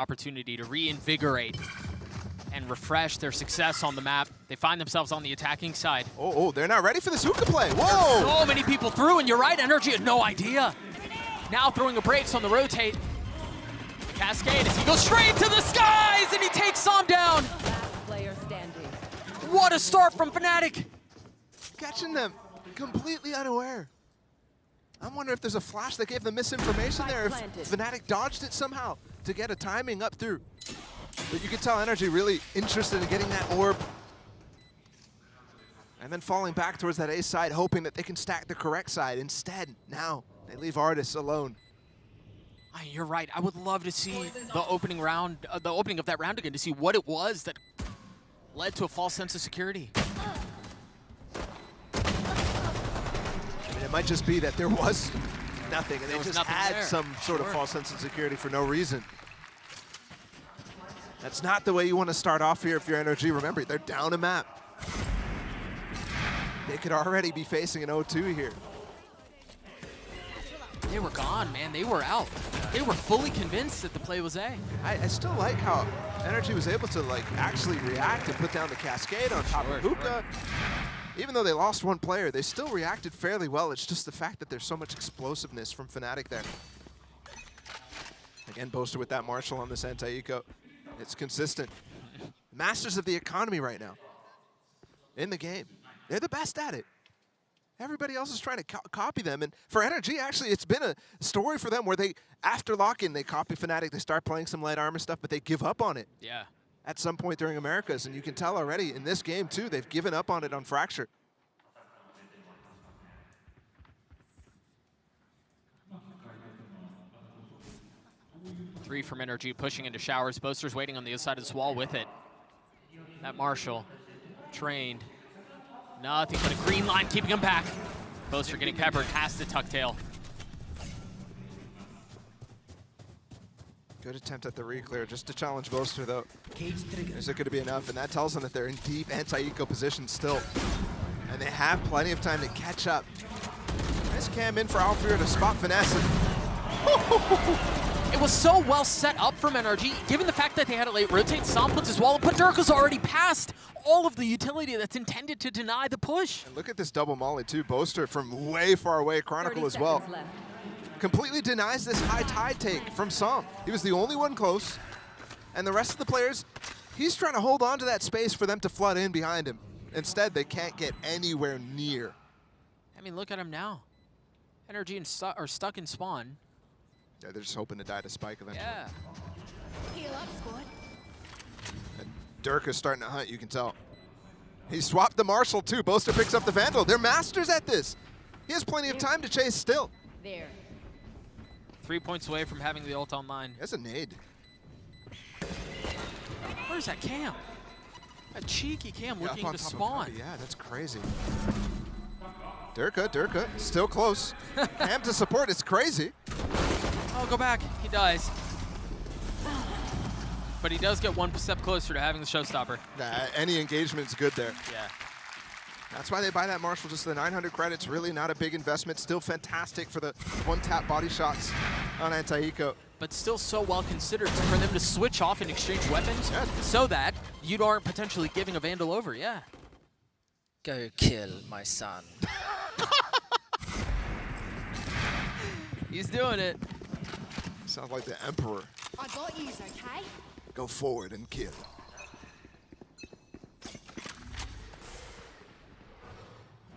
opportunity to reinvigorate and refresh their success on the map. They find themselves on the attacking side. Oh, they're not ready for this hookah play. Whoa! So many people through, and you're right, NRG had no idea. Now throwing a brakes on the rotate. Cascade as he goes straight to the skies, and he takes Som down. Last player standing. What a start from Fnatic. Catching them completely unaware. I'm wondering if there's a flash that gave them misinformation there, if Fnatic dodged it somehow to get a timing up through. But you can tell NRG really interested in getting that orb. And then falling back towards that A side, hoping that they can stack the correct side. Instead, now they leave Artis alone. You're right. I would love to see the opening round, the opening of that round again, to see what it was that led to a false sense of security. I mean, it might just be that there was nothing, and they just had some sort of false sense of security for no reason. That's not the way you want to start off here if you're NRG. Remember, they're down a map. They could already be facing an 0-2 here. They were gone, man. They were out. They were fully convinced that the play was A. I still like how NRG was able to actually react and put down the Cascade on top of Hookah. Even though they lost one player, they still reacted fairly well. It's just the fact that there's so much explosiveness from Fnatic there. Again, Boaster with that Marshall on this anti-eco. It's consistent. Masters of the economy right now in the game. They're the best at it. Everybody else is trying to copy them. And for NRG, actually, it's been a story for them where they, after lock-in, they copy Fnatic. They start playing some light armor stuff, but they give up on it. Yeah. At some point during Americas, and you can tell already in this game, too, they've given up on it on Fracture. Three from NRG pushing into showers. Boaster's waiting on the other side of this wall with it. That Marshall, trained. Nothing but a green line keeping him back. Boaster getting peppered, has to tuck tail. Good attempt at the re-clear, just to challenge Boaster, though. Is it going to be enough? And that tells them that they're in deep anti-eco position still. And they have plenty of time to catch up. Nice cam in for Alfredo to spot Finesse. It was so well set up from NRG, given the fact that they had a late rotate. Som puts his wall, but Durka's already passed all of the utility that's intended to deny the push. And look at this double molly, too. Boaster from way far away, Chronicle as well. Completely denies this high tide take from Som. He was the only one close, and the rest of the players, he's trying to hold on to that space for them to flood in behind him. Instead, they can't get anywhere near. I mean, look at him now. NRG are stuck in spawn. Yeah, they're just hoping to die to Spike eventually. Yeah. Heal up, squad. And Durka's starting to hunt, you can tell. He swapped the Marshall, too. Boaster picks up the Vandal. They're masters at this. He has plenty of time to chase still. There. 3 points away from having the ult online. That's a nade. Where's that cam? A cheeky cam looking to spawn. Yeah, that's crazy. Durka, still close. Cam to support, it's crazy. Oh, go back. He dies. But he does get one step closer to having the showstopper. Any engagement's good there. Yeah. That's why they buy that Marshall, just the 900 credits. Really not a big investment. Still fantastic for the one-tap body shots on anti-eco. But still so well considered for them to switch off and exchange weapons so that you aren't potentially giving a Vandal over, yeah. Go kill my son. He's doing it. Sounds like the Emperor. I got yous, okay? Go forward and kill.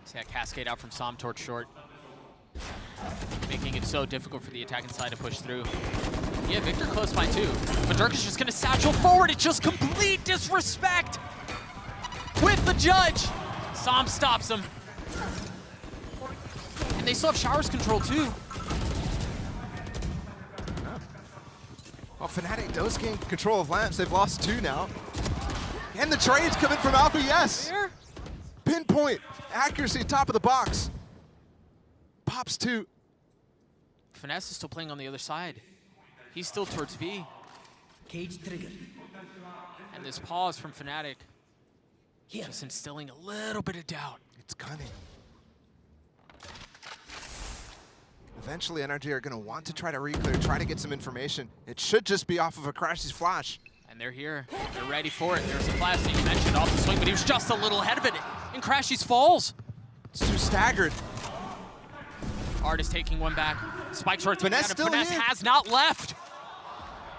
See that cascade out from Som towards short. Making it so difficult for the attacking side to push through. Yeah, Victor close by too. But Dirk is just gonna satchel forward. It's just complete disrespect with the judge. Som stops him. And they still have showers control too. Well, Fnatic does gain control of lamps. They've lost 2 now. And the trades coming from Alpha, yes. Here. Pinpoint, accuracy, top of the box. Pops 2. Finesse is still playing on the other side. He's still towards B. Cage trigger. And this pause from Fnatic just instilling a little bit of doubt. It's cunning. Eventually, NRG are going to want to try to re-clear, try to get some information. It should just be off of a Crashy's flash. And they're here. They're ready for it. There's a flash that you mentioned off the swing, but he was just a little ahead of it. And Crashy's falls. It's too staggered. Artist taking one back. Spike's rotating Finesse out, and still Finesse here. has not left.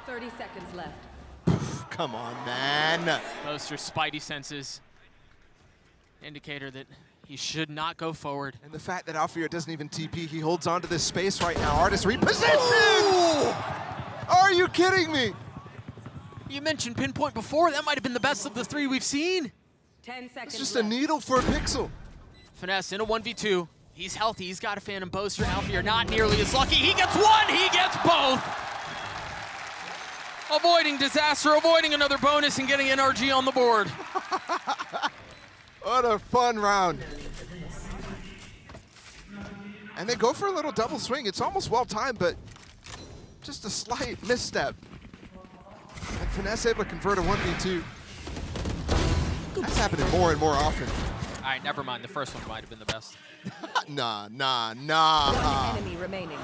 30 seconds left. Come on, man. Those are Spidey senses. Indicator that he should not go forward. And the fact that Alfir doesn't even TP, he holds on to this space right now. Artist reposition! Are you kidding me? You mentioned pinpoint before. That might have been the best of the three we've seen. 10 seconds It's just left. a needle for a pixel. Finesse in a 1v2. He's healthy. He's got a Phantom Boaster. Alfir not nearly as lucky. He gets one. He gets both. Avoiding disaster, avoiding another bonus, and getting NRG on the board. What a fun round. And they go for a little double swing. It's almost well timed, but just a slight misstep. And Finesse able to convert a 1v2. That's happening more and more often. All right, never mind. The first one might have been the best. Nah. One enemy remaining.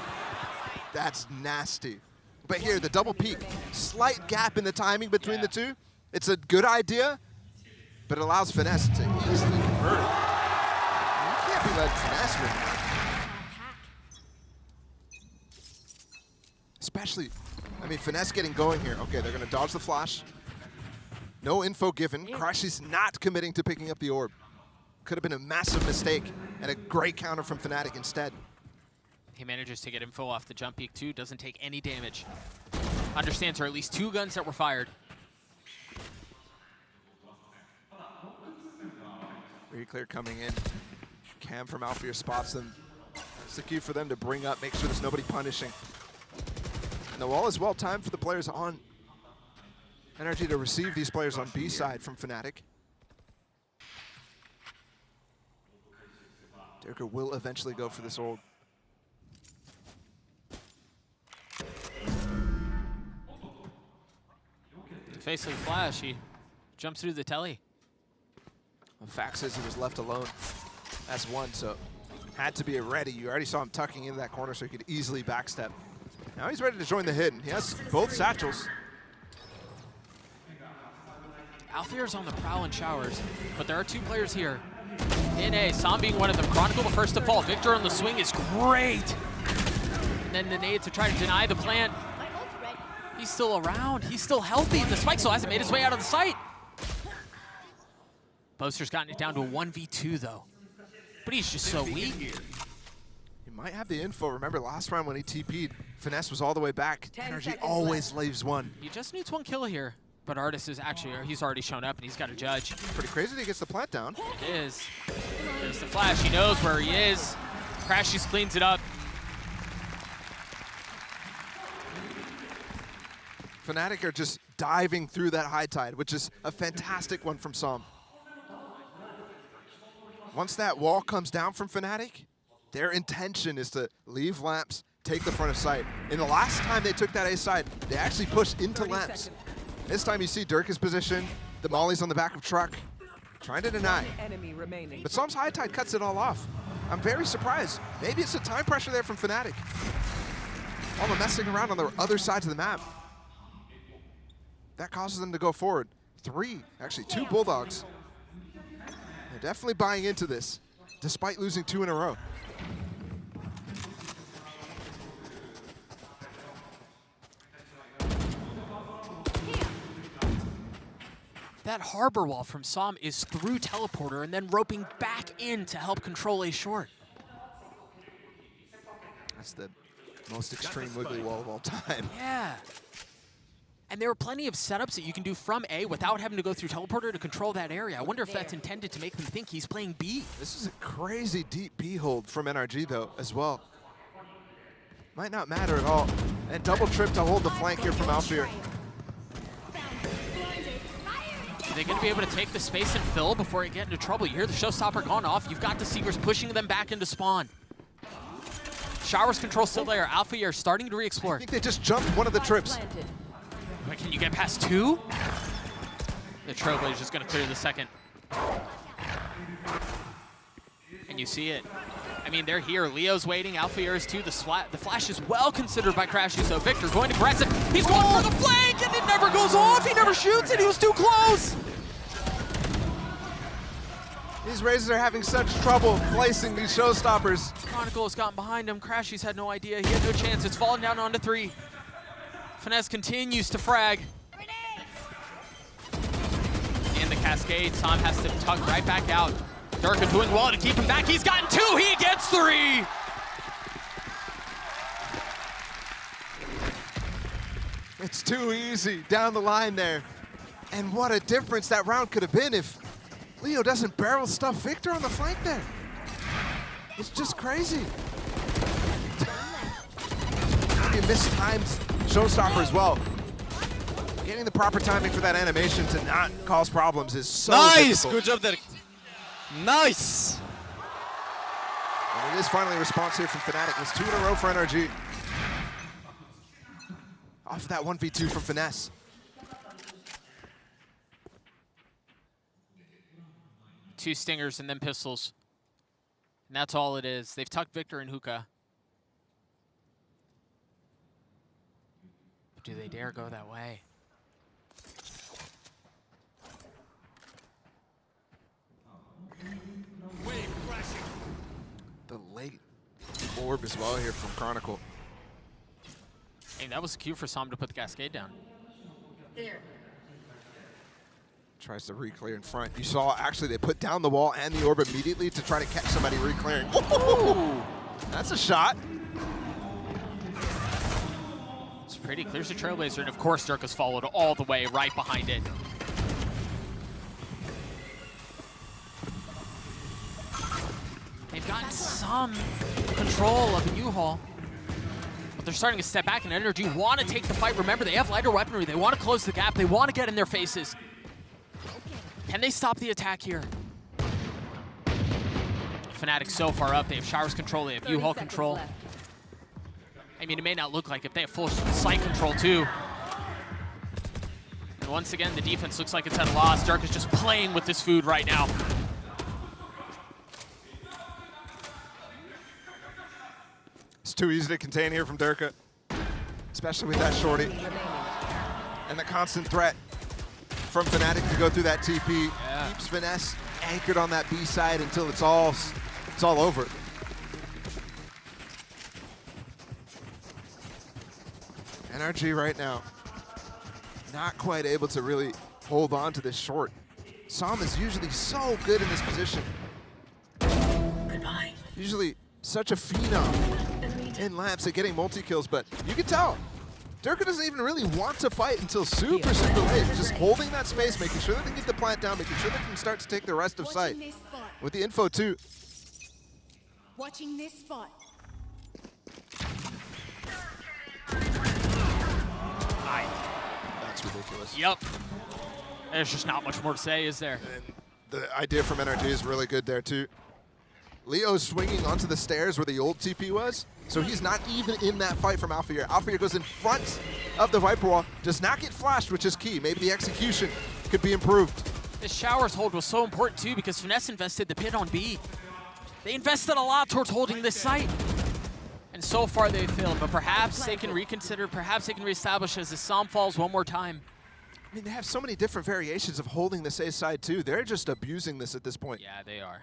That's nasty. But here, the double peak. Slight gap in the timing between the two. It's a good idea, but it allows Finesse to easily convert it. You can't be letting Finesse win. Especially, I mean, Finesse getting going here. Okay, they're going to dodge the flash. No info given. Crashy's not committing to picking up the orb. Could have been a massive mistake and a great counter from Fnatic instead. He manages to get info off the jump peak too, doesn't take any damage. Understands there are at least 2 guns that were fired. Re-clear coming in. Cam from Alfir spots them. It's the key for them to bring up, make sure there's nobody punishing. And the wall is well timed for the players on NRG to receive these players on B side from Fnatic. Durka will eventually go for this ult. Facing flash, he jumps through the telly. The fact says he was left alone as one, so had to be ready. You already saw him tucking into that corner so he could easily backstep. Now he's ready to join the hit, and he has both satchels. Alfir's on the prowl in showers, but there are 2 players here. In A, Sam being one of them. Chronicle the first to fall. Victor on the swing is great. And then the nade to try to deny the plant. He's still around. He's still healthy. The spike still hasn't made his way out of the site. Boaster's gotten it down to a 1v2 though. But he's just so weak. He might have the info. Remember last round when he TP'd, Finesse was all the way back. 10 NRG seconds always leaves one. He just needs 1 kill here. But Artist is actually, he's already shown up and he's got to judge. Pretty crazy that he gets the plant down. It is. There's the flash. He knows where he is. Crashies cleans it up. Fnatic are just diving through that high tide, which is a fantastic one from Sam. Once that wall comes down from Fnatic, their intention is to leave lamps, take the front of sight. In the last time they took that A side, they actually pushed into lamps. This time you see Durka's position, the molly's on the back of truck, trying to deny. Enemy remaining. But Sam's high tide cuts it all off. I'm very surprised. Maybe it's the time pressure there from Fnatic. All the messing around on the other sides of the map. That causes them to go forward. 2 Bulldogs. They're definitely buying into this, despite losing 2 in a row. That harbor wall from Sam is through teleporter and then roping back in to help control A short. That's the most extreme wiggly wall of all time. Yeah. And there are plenty of setups that you can do from A without having to go through teleporter to control that area. I wonder if that's intended to make them think he's playing B. This is a crazy deep B hold from NRG though, as well. Might not matter at all. And double trip to hold the flank here from Alfir. Are they going to be able to take the space and fill before they get into trouble? You hear the showstopper gone off. You've got the Seekers pushing them back into spawn. Showers control still there. Alfir starting to re-explore. I think they just jumped one of the trips. Planted. Wait, can you get past 2? The Trailblazer is just going to clear the second. And you see it. I mean, they're here. Leo's waiting. Alpha is too. The flash is well considered by Crashy, so Victor going aggressive. He's going for the flank, and it never goes off. He never shoots it. He was too close. These Razors are having such trouble placing these showstoppers. Chronicle has gotten behind him. Crashy's had no idea. He had no chance. It's fallen down onto 3. Finesse continues to frag. In the cascade, Sam has to tuck right back out. Durka doing well to keep him back. He's gotten 2. He gets 3. It's too easy down the line there. And what a difference that round could have been if Leo doesn't barrel stuff Victor on the flank there. It's just crazy. Maybe a mistimed showstopper as well. Getting the proper timing for that animation to not cause problems is so difficult. Good job there. Nice! And it is finally a response here from Fnatic. It's 2 in a row for NRG. Off that 1v2 from Finesse. Two stingers and then pistols. And that's all it is. They've tucked Victor and Hookah. But do they dare go that way? The late orb as well here from Chronicle. Hey, that was a cue for Sam to put the cascade down. Tries to re-clear in front. You saw, actually, they put down the wall and the orb immediately to try to catch somebody re-clearing. That's a shot. It's pretty. Clears the Trailblazer, and of course, Durka's followed all the way right behind it. They've gotten some control of the U-Haul, but they're starting to step back, and NRG want to take the fight. Remember, they have lighter weaponry. They want to close the gap. They want to get in their faces. Can they stop the attack here? Fnatic so far up. They have Showers control. They have U-Haul control. Left. I mean, it may not look like it. They have full sight control, too. And once again, the defense looks like it's at a loss. Dirk is just playing with this food right now. It's too easy to contain here from Durka, especially with that shorty. And the constant threat from Fnatic to go through that TP keeps Finesse anchored on that B side until it's all over. NRG right now not quite able to really hold on to this short. Sam is usually so good in this position. Goodbye. Usually such a phenom in laps at getting multi-kills, but you can tell Durka doesn't even really want to fight until super late. Just holding that space, making sure that they get the plant down, making sure they can start to take the rest of site. With the info too. Watching this spot. That's ridiculous. Yep. There's just not much more to say, is there? And the idea from NRG is really good there too. Leo's swinging onto the stairs where the old TP was, so he's not even in that fight from Alpha. Alpha goes in front of the Viper wall, does not get flashed, which is key. Maybe the execution could be improved. This Showers hold was so important too because Finesse invested the pit on B. They invested a lot towards holding this site. And so far they've failed, but perhaps they can reconsider, perhaps they can reestablish as the Sam falls one more time. I mean, they have so many different variations of holding this A side too. They're just abusing this at this point. Yeah, they are.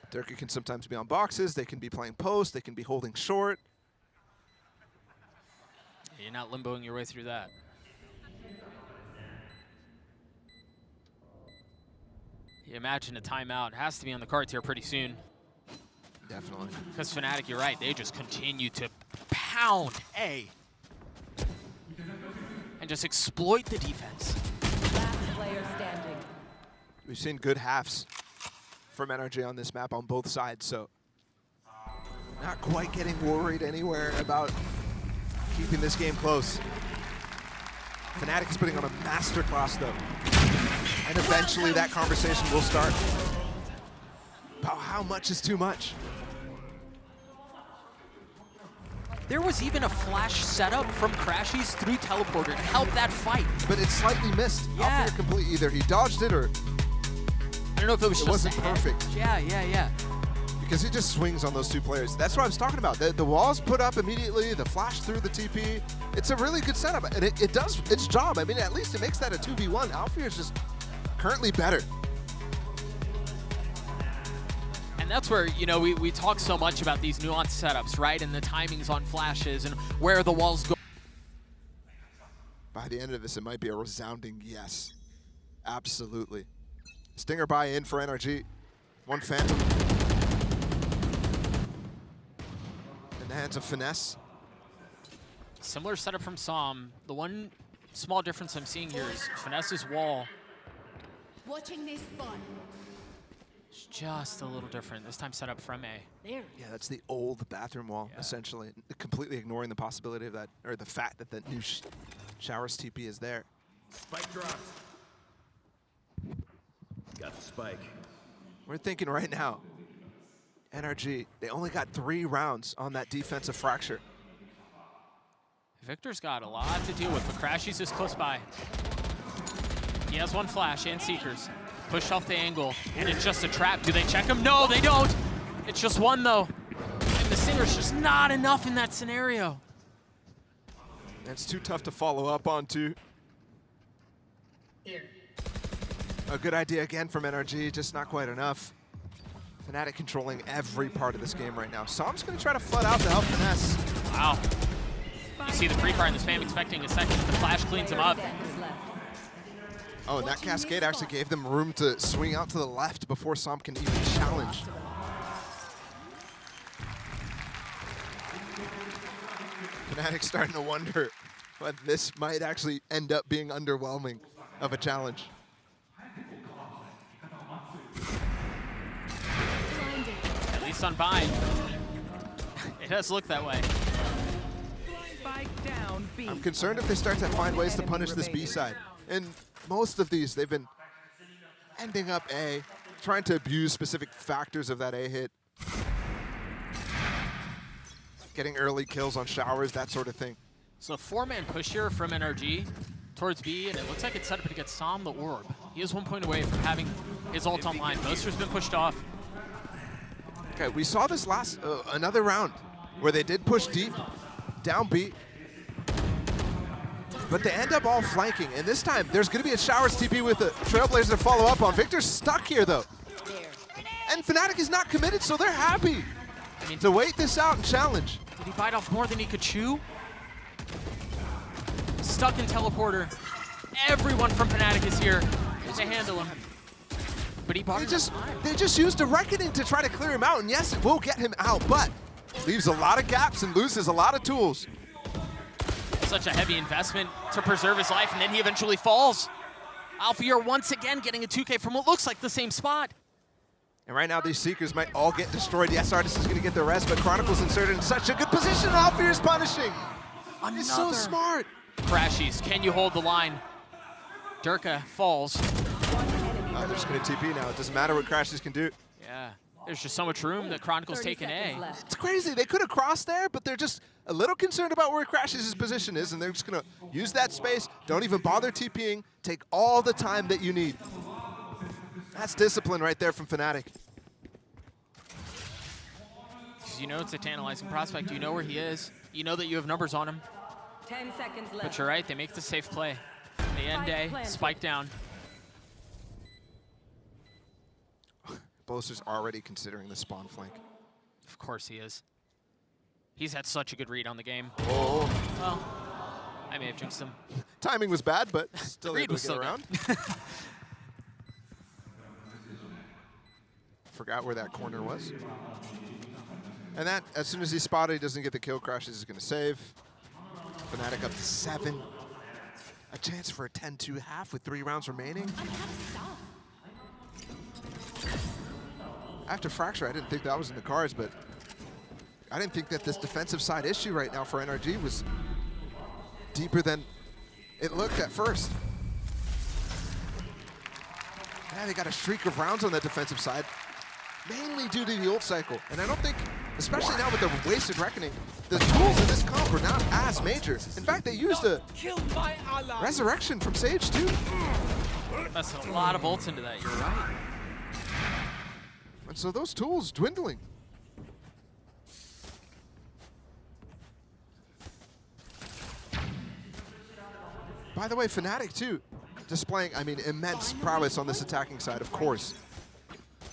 Durka can sometimes be on boxes, they can be playing post, they can be holding short. You're not limboing your way through that. You imagine a timeout. It has to be on the cards here pretty soon. Definitely. Because Fnatic, you're right, they just continue to pound A. And just exploit the defense. Last player standing. We've seen good halves from NRG on this map on both sides, so not quite getting worried anywhere about keeping this game close. Fnatic is putting on a masterclass though, and eventually that conversation will start about how much is too much. There was even a flash setup from Crashy's through teleporter to help that fight. But it slightly missed. Yeah. Alpha complete, either he dodged it or I don't know if it was it just wasn't ahead. perfect. Yeah. because he just swings on those two players. That's what I was talking about. The walls put up immediately, the flash through the TP. It's a really good setup, and it does its job. I mean, at least it makes that a 2v1. Alfir is just currently better. And that's where, you know, we talk so much about these nuanced setups, right? And the timings on flashes and where the walls go. By the end of this, it might be a resounding yes. Absolutely. Stinger buy in for NRG. One Phantom. In the hands of Finesse. Similar setup from Som. The one small difference I'm seeing here is Finesse's wall Watching this spot. is just a little different. This time set up from A. There. Yeah, that's the old bathroom wall, essentially. Completely ignoring the possibility of that, or the fact that the new Showers TP is there. Spike drop. Got the spike. We're thinking right now, NRG, they only got 3 rounds on that defensive fracture. Victor's got a lot to deal with, but Crashy's is close by. He has one flash and Seekers. Pushed off the angle, and it's just a trap. Do they check him? No, they don't. It's just one, though. And the Stinger's just not enough in that scenario. It's too tough to follow up on, too. A good idea again from NRG, just not quite enough. Fnatic controlling every part of this game right now. Som's going to try to flood out to help Finesse. Wow. You see the pre-fire and the spam expecting a second. The flash cleans him up. Oh, and that cascade actually gave them room to swing out to the left before Som can even challenge. Fnatic starting to wonder but this might actually end up being underwhelming of a challenge. At least on Bind. It does look that way. Spike down B. I'm concerned if they start to find ways to punish this B side. In most of these, they've been ending up A, trying to abuse specific factors of that A hit. Getting early kills on showers, that sort of thing. So a 4-man push here from NRG towards B, and it looks like it's set up to get Som the orb. He is 1 point away from having his ult online. Boaster's been pushed off. Okay, we saw this last, another round where they did push deep, down B, but they end up all flanking. And this time, there's going to be a Showers TP with a Trailblazer to follow up on. Victor's stuck here, though. And Fnatic is not committed, so they're happy to wait this out and challenge. Did he bite off more than he could chew? Stuck in teleporter. Everyone from Fnatic is here to handle him. But he bought They just used a Reckoning to try to clear him out, and yes, it will get him out, but leaves a lot of gaps and loses a lot of tools. Such a heavy investment to preserve his life, and then he eventually falls. Alfir once again getting a 2K from what looks like the same spot. And right now, these Seekers might all get destroyed. Yes, Artist is going to get the rest, but Chronicle's inserted in such a good position. Alfir is punishing. He's so smart. Crashies, can you hold the line? Durka falls. They're just going to TP now. It doesn't matter what Crashies can do. Yeah, there's just so much room that Chronicle's taking A. It's crazy. They could have crossed there, but they're just a little concerned about where Crashies' position is, and they're just going to use that space. Don't even bother TPing. Take all the time that you need. That's discipline right there from Fnatic. Because you know it's a tantalizing prospect. You know where he is. You know that you have numbers on him. 10 seconds left. But you're right, they make the safe play. They end A, spike down. Boaster's already considering the spawn flank. Of course he is. He's had such a good read on the game. Oh. Well, I may have jinxed him. Timing was bad, but still Read able was to get still around. Forgot where that corner was. And that, as soon as he spotted, he doesn't get the kill. Crashes is going to save. Fnatic up to 7. A chance for a 10-2 half with 3 rounds remaining. After Fracture, I didn't think that was in the cards, but I didn't think that this defensive side issue right now for NRG was deeper than it looked at first. Yeah, they got a streak of rounds on that defensive side, mainly due to the ult cycle. And I don't think, especially now with the wasted Reckoning, the tools in this comp are not as major. In fact, they used a Resurrection from Sage too. That's a lot of ults into that, you're right. And so those tools dwindling. By the way, Fnatic too, displaying, I mean, immense prowess on this attacking side, of course.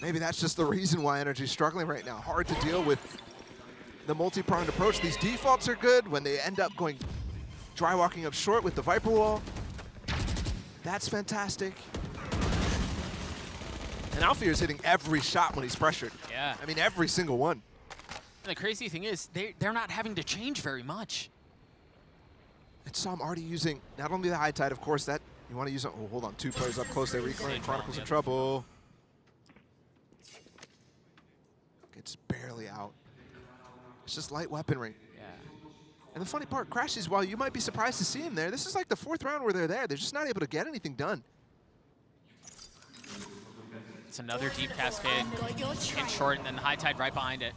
Maybe that's just the reason why NRG's struggling right now. Hard to deal with the multi-pronged approach. These defaults are good when they end up going dry walking up short with the Viper Wall. That's fantastic. And Alfear is hitting every shot when he's pressured. Yeah. I mean, every single one. And the crazy thing is, they're not having to change very much. And so I'm already using not only the high tide, of course, that you want to use. Oh, hold on, 2 players up close. They reclaim. Chronicles in trouble. It's barely out. It's just light weaponry. Yeah. And the funny part, Crashies, while you might be surprised to see him there, this is like the 4th round where they're there. They're just not able to get anything done. It's another deep cascade in short, and then the high tide right behind it.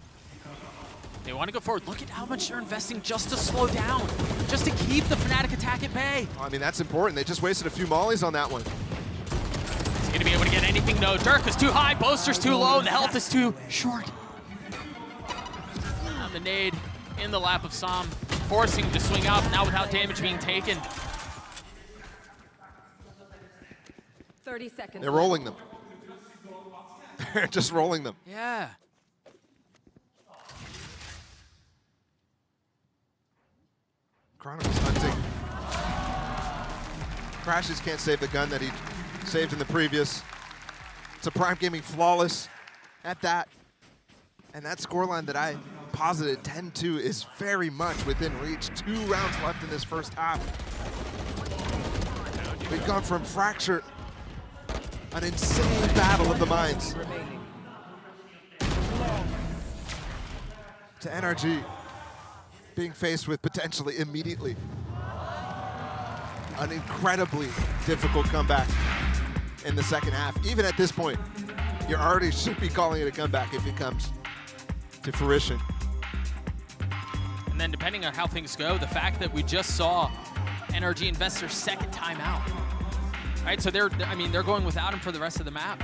They want to go forward. Look at how much they're investing just to slow down, just to keep the Fnatic attack at bay. I mean, that's important. They just wasted a few mollies on that one. He's going to be able to get anything. No, Dirk is too high, Boaster's too low, and the health is too short. Now the nade in the lap of Sam, forcing him to swing out, now without damage being taken. 30 seconds. They're rolling them. They're just rolling them. Yeah. Chronicles hunting. Crashes can't save the gun that he saved in the previous. It's a Prime Gaming flawless at that. And that scoreline that I posited, 10-2, is very much within reach. 2 rounds left in this first half. We've gone from Fracture, an insane battle of the minds, to NRG being faced with potentially immediately an incredibly difficult comeback in the second half. Even at this point, you already should be calling it a comeback if it comes to fruition. And then depending on how things go, the fact that we just saw NRG invest their 2nd timeout. Right, so they're going without him for the rest of the map.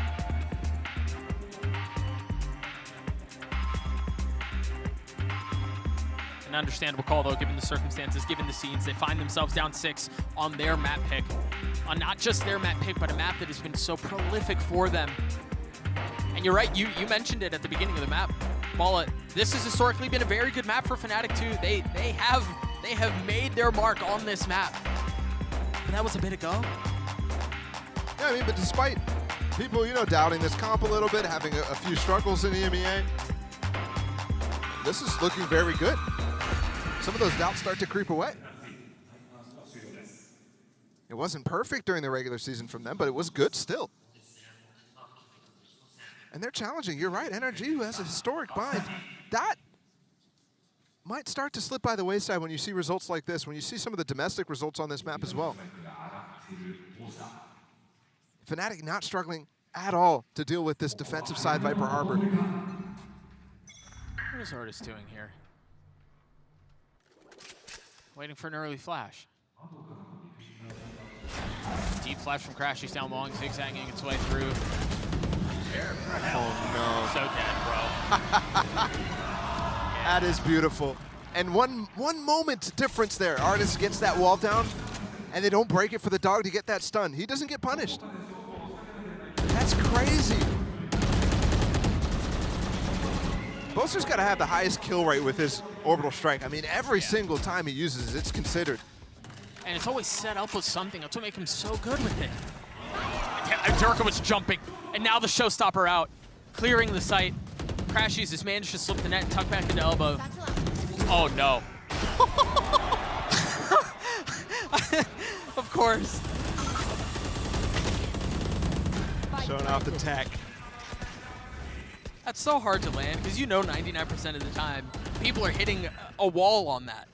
An understandable call, though, given the circumstances, given the scenes. They find themselves down 6 on their map pick. On not just their map pick, but a map that has been so prolific for them. And you're right, you mentioned it at the beginning of the map. Balla, this has historically been a very good map for Fnatic, too. They have made their mark on this map. But that was a bit ago. Yeah, I mean, but despite people, doubting this comp a little bit, having a few struggles in the EMEA, this is looking very good. Some of those doubts start to creep away. It wasn't perfect during the regular season from them, but it was good still. And they're challenging. You're right, NRG, who has a historic bind, that might start to slip by the wayside when you see results like this, when you see some of the domestic results on this map as well. Fnatic not struggling at all to deal with this defensive side Viper Harbor. What is Artis doing here? Waiting for an early flash. Deep flash from Crash. He's down long, zigzagging its way through. Oh So dead, bro. That is beautiful. And one moment difference there. Artis gets that wall down, and they don't break it for the dog to get that stun. He doesn't get punished. That's crazy. Boaster's got to have the highest kill rate with his orbital strike. I mean, every single time he uses it, it's considered. And it's always set up with something. That's what makes him so good with it. Durka was jumping, and now the showstopper out, clearing the site. Crashies has managed to slip the net and tuck back into elbow. Oh no. Of course. Showing off the tech. That's so hard to land, because 99% of the time, people are hitting a wall on that.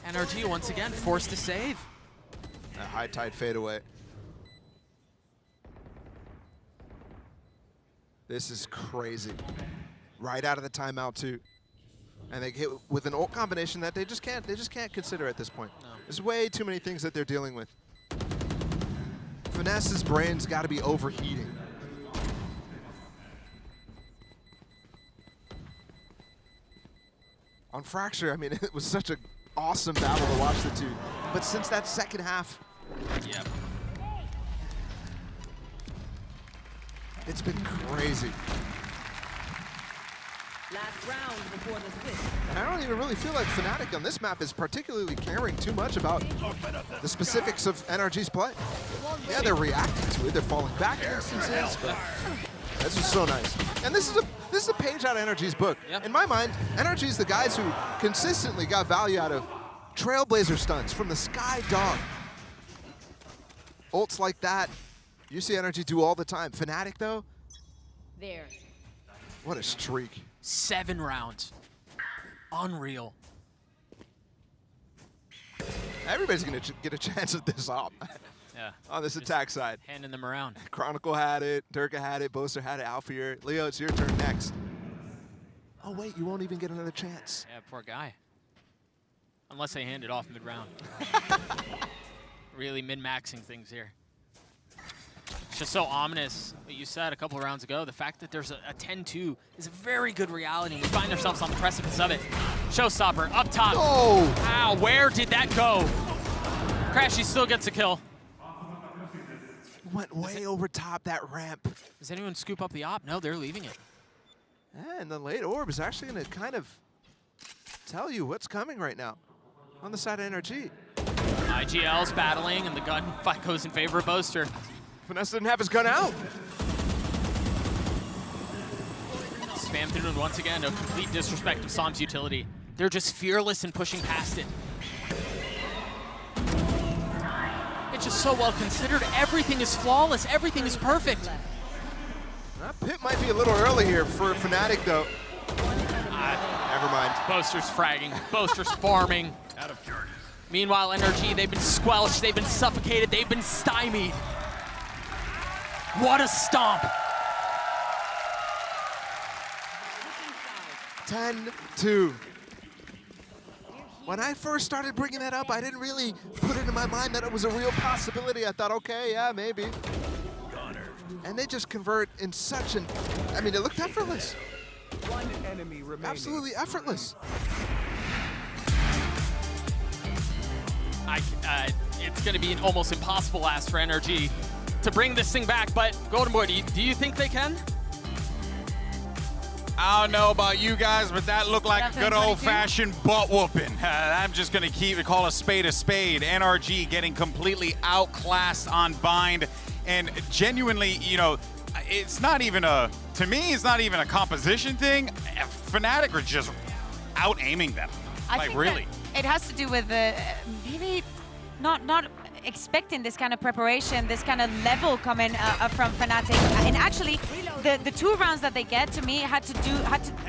NRG, once again, forced to save. A high tide fadeaway. This is crazy. Right out of the timeout, too. And they hit with an ult combination that they just can't consider at this point. No. There's way too many things that they're dealing with. Finesse's brain's got to be overheating. On Fracture, I mean, it was such a awesome battle to watch the two. But since that second half, Yeah. it's been crazy. Last round before the switch. And I don't even really feel like Fnatic on this map is particularly caring too much about the specifics of NRG's play. Yeah, they're reacting to it. They're falling back in instances, but this is so nice. And this is a page out of NRG's book. Yep. In my mind, NRG is the guys who consistently got value out of Trailblazer stunts from the Sky Dog. Ults like that, you see NRG do all the time. Fnatic, though, There. what a streak. 7 rounds. Unreal. Everybody's going to get a chance at this op Yeah. on this Just attack side. handing them around. Chronicle had it, Durka had it, Boaster had it, Alfier. Leo, it's your turn next. Oh, wait, you won't even get another chance. Yeah, poor guy. Unless they hand it off mid-round. Really min-maxing things here. It's just so ominous what you said a couple of rounds ago. The fact that there's a 10-2 is a very good reality. We find ourselves on the precipice of it. Showstopper up top. Oh! Wow, where did that go? Crashy still gets a kill. Went way over top that ramp. Does anyone scoop up the op? No, they're leaving it. And the late orb is actually going to kind of tell you what's coming right now on the side of NRG. IGL's battling, and the gunfight goes in favor of Boaster. Vanessa didn't have his gun out. Spam through and once again, a complete disrespect of Psalm's utility. They're just fearless in pushing past it. It's just so well considered. Everything is flawless. Everything is perfect. That pit might be a little early here for Fnatic, though. Never mind. Boaster's fragging. Boaster's farming. Out of charges. Meanwhile, NRG, they've been squelched. They've been suffocated. They've been stymied. What a stomp. 10-2. When I first started bringing that up, I didn't really put it in my mind that it was a real possibility. I thought, okay, yeah, maybe. And they just convert in such an, I mean, it looked effortless. One enemy remaining. Absolutely effortless. It's going to be an almost impossible ask for NRG to bring this thing back, but Golden Boy, do you think they can? I don't know about you guys, but that looked like a good 22? old-fashioned butt whooping. I'm just going to call a spade a spade. NRG getting completely outclassed on bind, and genuinely, you know, it's not even a, to me, it's not even a composition thing. Fnatic are just out-aiming them, like really. It has to do with maybe not expecting this kind of preparation, this kind of level coming from Fnatic. And actually, the 2 rounds that they get, to me, had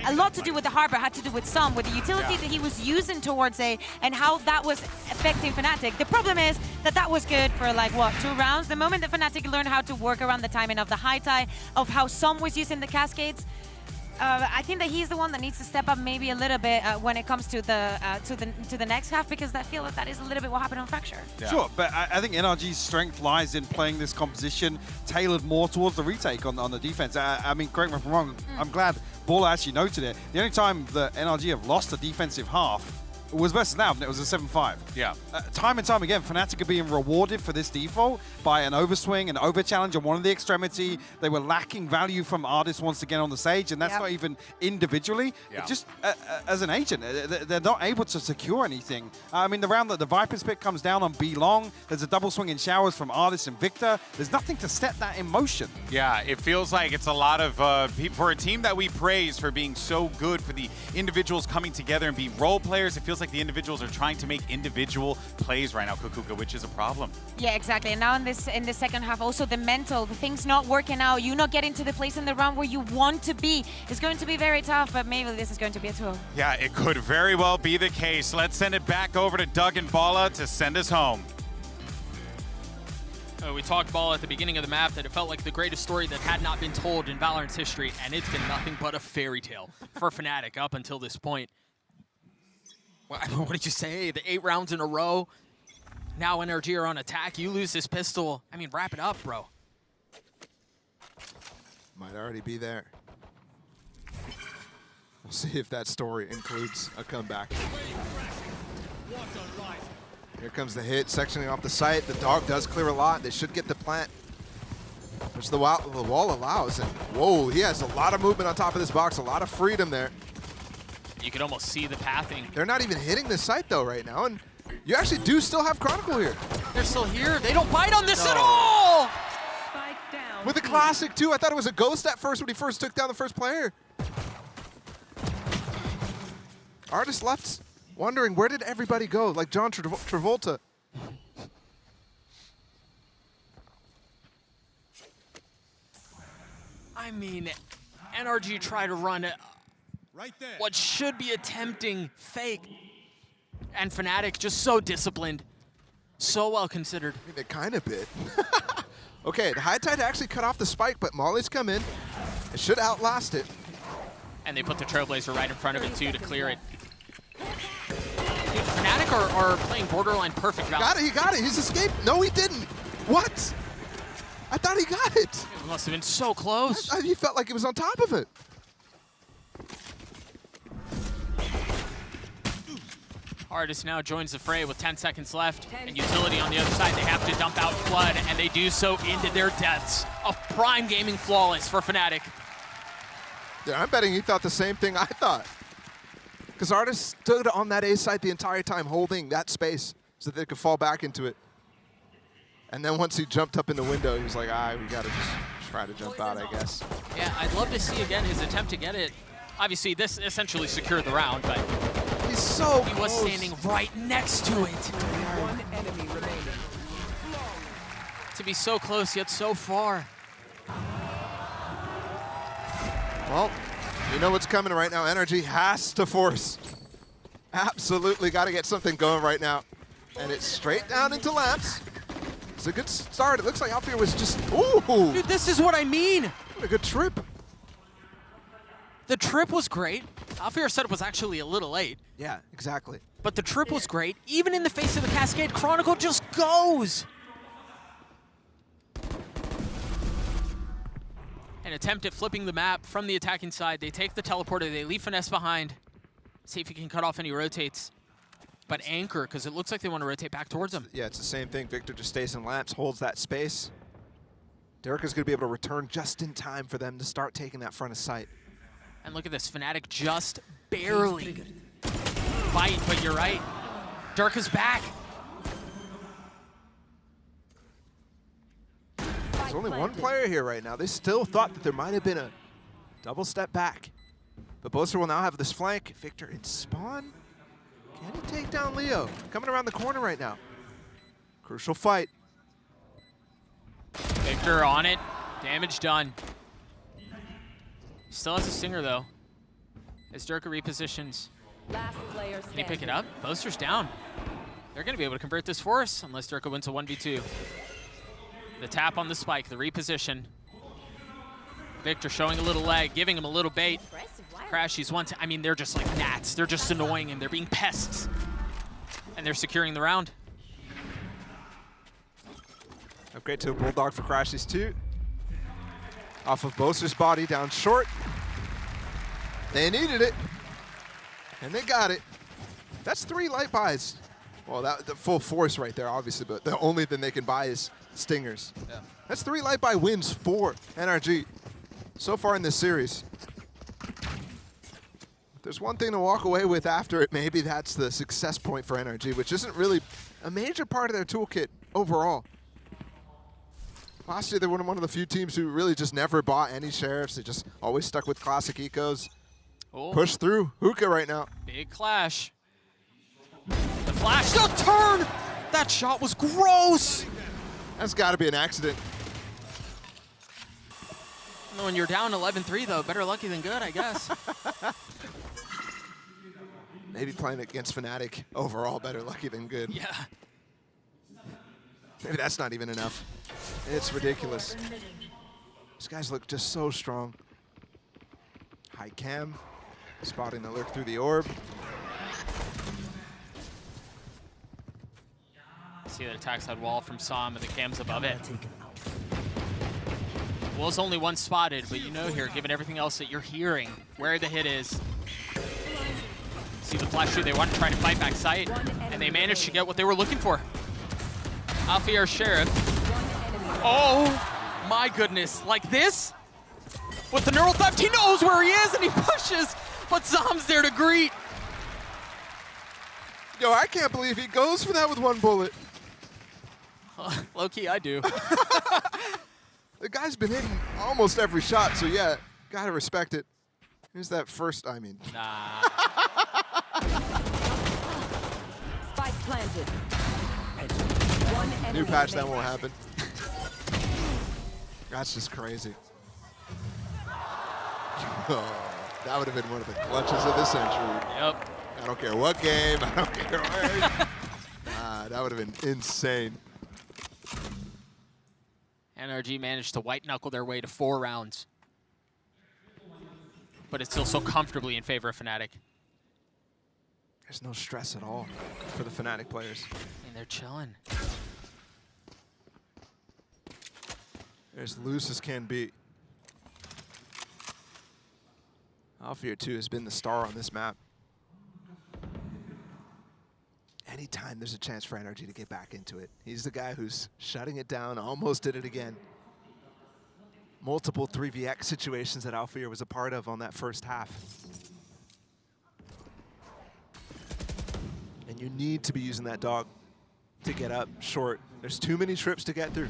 a lot to do with the Harbor, had to do with some, with the utility that he was using towards A, and how that was affecting Fnatic. The problem is that was good for, like, what, 2 rounds? The moment that Fnatic learned how to work around the timing of the high tie, of how Som was using the cascades, I think that he's the one that needs to step up maybe a little bit when it comes to the next half, because I feel that is a little bit what happened on Fracture. Yeah. Sure, but I think NRG's strength lies in playing this composition tailored more towards the retake on the defense. I mean, correct me if I'm wrong, I'm glad Baller actually noted it. The only time that NRG have lost a defensive half was versus Now, and it was a 7-5. Yeah. Time and time again, Fnatic are being rewarded for this default by an overswing, an overchallenge on one of the extremity. They were lacking value from artists once again on the stage, and that's not even individually. Yeah. Just as an agent, they're not able to secure anything. I mean, the round that the Viper's pick comes down on B Long, there's a double swing in showers from Artist and Victor. There's nothing to set that in motion. Yeah, it feels like it's a lot of, for a team that we praise for being so good, for the individuals coming together and be role players, it feels like the individuals are trying to make individual plays right now, Kukuka, which is a problem. Yeah, exactly. And now in the second half, also the mental, the things not working out, you not getting to the place in the round where you want to be, is going to be very tough, but maybe this is going to be a tool. Yeah, it could very well be the case. Let's send it back over to Doug and Balla to send us home. We talked, Ball, at the beginning of the map that it felt like the greatest story that had not been told in Valorant's history, and it's been nothing but a fairy tale for Fnatic up until this point. What did you say? The 8 rounds in a row. Now NRG are on attack. You lose this pistol. I mean, wrap it up, bro. Might already be there. We'll see if that story includes a comeback. Here comes the hit, sectioning off the site. The dog does clear a lot. They should get the plant, which the wall allows. And whoa, he has a lot of movement on top of this box, a lot of freedom there. You can almost see the pathing. They're not even hitting the site though right now, and you actually do still have Chronicle here. They're still here. They don't bite on this at all. Spike down. With a classic too. I thought it was a ghost at first when he first took down the first player. Artist left wondering, where did everybody go? Like John Travolta. I mean, NRG tried to run what should be a tempting fake. And Fnatic just so disciplined, so well considered. I mean, they kind of bit. Okay, the High Tide actually cut off the spike, but Molly's come in. It should outlast it. And they put the Trailblazer right in front of it too to clear it. Dude, Fnatic are playing borderline perfect valor. He got it, he's escaped. No, he didn't. What? I thought he got it. It must have been so close. He felt like it was on top of it. Artist now joins the fray with 10 seconds left, and utility on the other side. They have to dump out Flood, and they do so into their deaths. A prime gaming flawless for Fnatic. Yeah, I'm betting he thought the same thing I thought. Because Artist stood on that A site the entire time, holding that space so that they could fall back into it. And then once he jumped up in the window, he was like, we gotta just try to jump out, I guess. Yeah, I'd love to see again his attempt to get it. Obviously, this essentially secured the round, but he's so he was standing right next to it. One enemy remaining. To be so close yet so far. Well, you know what's coming right now. NRG has to force. Absolutely got to get something going right now. And it's straight down into Lamps. It's a good start. It looks like Alfir was just, ooh. Dude, this is what I mean. What a good trip. The trip was great. Alfir's setup was actually a little late. Yeah, exactly. But the trip was great. Even in the face of the Cascade, Chronicle just goes. An attempt at flipping the map from the attacking side. They take the teleporter, they leave Finesse behind. See if he can cut off any rotates. But anchor, because it looks like they want to rotate back towards him. Yeah, it's the same thing. Victor just stays in Lamps, holds that space. Dereka's going to be able to return just in time for them to start taking that front of sight. And look at this, Fnatic just barely bite, but you're right. Dereka's back. There's only one player here right now. They still thought that there might have been a double step back. But Boaster will now have this flank. Victor in spawn. Can he take down Leo? Coming around the corner right now. Crucial fight. Victor on it. Damage done. Still has a stinger though. As Dereka repositions. Last player Can he pick it up? Boaster's down. They're going to be able to convert this force unless Dereka wins a 1v2. The tap on the spike, the reposition. Victor showing a little leg, giving him a little bait. Crashies one time. I mean, they're just like gnats. They're just annoying him. They're being pests. And they're securing the round. Upgrade to a Bulldog for Crashies too. Off of Boaster's body, down short. They needed it. And they got it. That's 3 light buys. Well, the full force right there, obviously, but the only thing they can buy is stingers. Yeah. That's 3 light buy wins for NRG so far in this series. If there's one thing to walk away with after it, maybe that's the success point for NRG, which isn't really a major part of their toolkit overall. Last year, they were one of the few teams who really just never bought any sheriffs. They just always stuck with classic ecos. Oh. Push through Hookah right now. Big clash. The flash, the turn! That shot was gross! That's got to be an accident. When you're down 11-3 though, better lucky than good, I guess. Maybe playing against Fnatic overall, better lucky than good. Yeah. Maybe that's not even enough. It's ridiculous. These guys look just so strong. High cam, spotting the lurk through the orb. See that attack side wall from Sam and the cam's above it. Will's only one spotted, but you know here, given everything else that you're hearing, where the hit is. See the flash through, they want to try to fight back sight, and they managed to get what they were looking for. Alfier Sheriff. Oh my goodness, like this? With the neural theft, he knows where he is and he pushes, but Zom's there to greet. Yo, I can't believe he goes for that with one bullet. Low-key, I do. The guy's been hitting almost every shot, so yeah, gotta respect it. Here's that first, I mean. Nah. Spike planted. One enemy New patch, that remaining. won't happen. That's just crazy. Oh, that would have been one of the clutches of the century. Yep. I don't care what game, I don't care where. Nah, that would have been insane. NRG managed to white-knuckle their way to 4 rounds. But it's still so comfortably in favor of Fnatic. There's no stress at all for the Fnatic players. And they're chilling. They're as loose as can be. Alfier 2 has been the star on this map. Anytime there's a chance for NRG to get back into it, he's the guy who's shutting it down, almost did it again. Multiple 3vx situations that Alfier was a part of on that first half. And you need to be using that dog to get up short. There's too many trips to get through.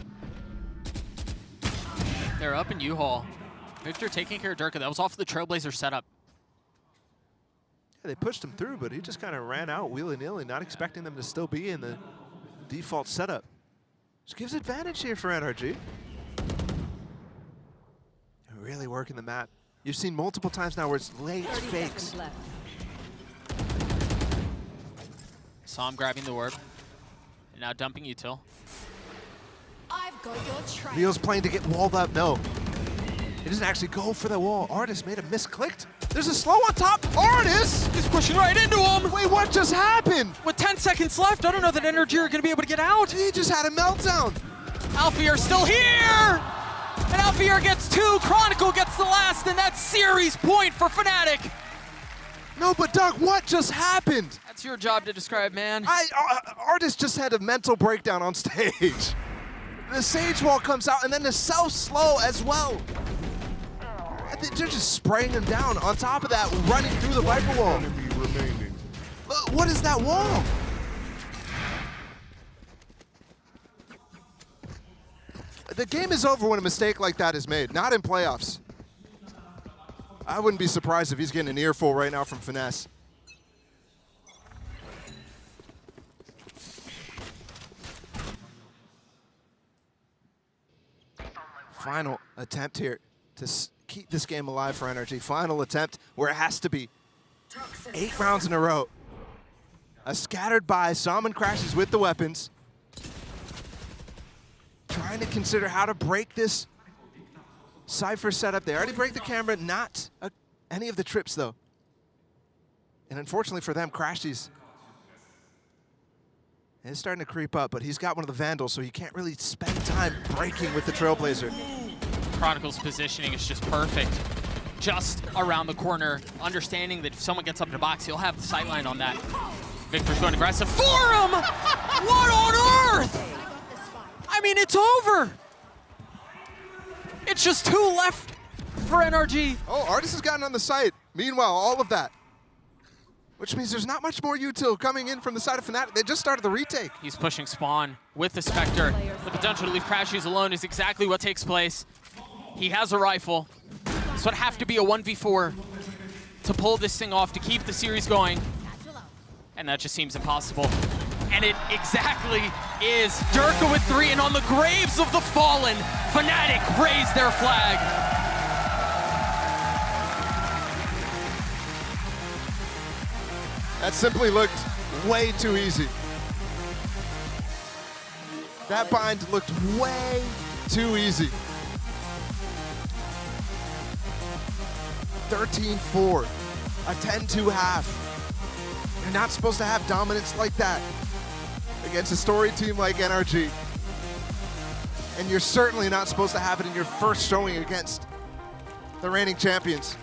They're up in U-Haul. Victor taking care of Durka. That was off the Trailblazer setup. Yeah, they pushed him through, but he just kind of ran out willy-nilly, not expecting them to still be in the default setup. Just gives advantage here for NRG. They're really working the map. You've seen multiple times now where it's late 30 fakes. seconds left. Saw him grabbing the orb. And now dumping util. I've got your trail. Leo's playing to get walled up. No. He doesn't actually go for the wall. Artis made a misclicked. There's a slow on top. Artis! He's pushing right into him! Wait, what just happened? With 10 seconds left, I don't know that NRG are going to be able to get out. He just had a meltdown. Alfier still here! And Alfier gets 2, Chronicle gets the last, and that's series point for Fnatic. No, but Doug, what just happened? That's your job to describe, man. Artis just had a mental breakdown on stage. The Sage Wall comes out, and then the self-slow as well. They're just spraying him down. On top of that, running through the Viper Wall. Look, what is that wall? The game is over when a mistake like that is made, not in playoffs. I wouldn't be surprised if he's getting an earful right now from Finesse. Final attempt here to keep this game alive for NRG. Final attempt where it has to be. 8 rounds in a row. A scattered by, Salmon crashes with the weapons. Trying to consider how to break this Cypher setup. They already break the camera, not any of the trips though. And unfortunately for them, Crashies is starting to creep up, but he's got one of the Vandals, so he can't really spend time breaking with the Trailblazer. Chronicle's positioning is just perfect. Just around the corner, understanding that if someone gets up to box, he'll have the sightline on that. Victor's going aggressive for him! What on earth? I mean, it's over. It's just 2 left for NRG. Oh, Artis has gotten on the site. Meanwhile, all of that. Which means there's not much more util coming in from the side of Fnatic. They just started the retake. He's pushing Spawn with the Spectre. The potential to leave Crashies alone is exactly what takes place. He has a rifle. This would have to be a 1v4 to pull this thing off, to keep the series going. And that just seems impossible. And it exactly is. Durka with 3, and on the graves of the fallen, Fnatic raise their flag. That simply looked way too easy. That bind looked way too easy. 13-4, a 10-2 half. You're not supposed to have dominance like that against a storied team like NRG. And you're certainly not supposed to have it in your first showing against the reigning champions.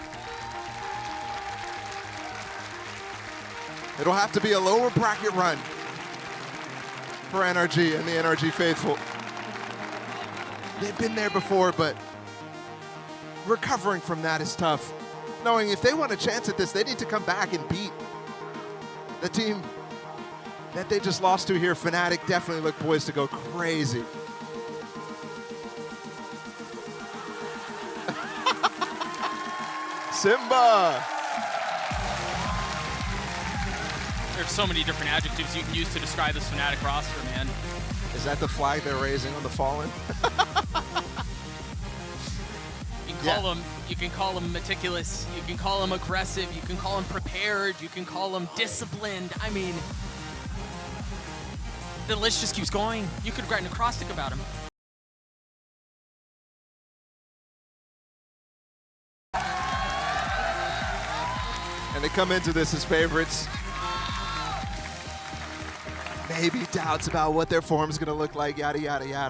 It'll have to be a lower bracket run for NRG and the NRG faithful. They've been there before, but recovering from that is tough. Knowing if they want a chance at this, they need to come back and beat the team that they just lost to here. Fnatic definitely look poised to go crazy. Simba! There's so many different adjectives you can use to describe this Fnatic roster, man. Is that the flag they're raising on the Fallen? You can call them meticulous, you can call them aggressive, you can call them prepared, you can call them disciplined. I mean, the list just keeps going. You could write an acrostic about them. And they come into this as favorites. Maybe doubts about what their form's gonna look like, yada, yada, yada.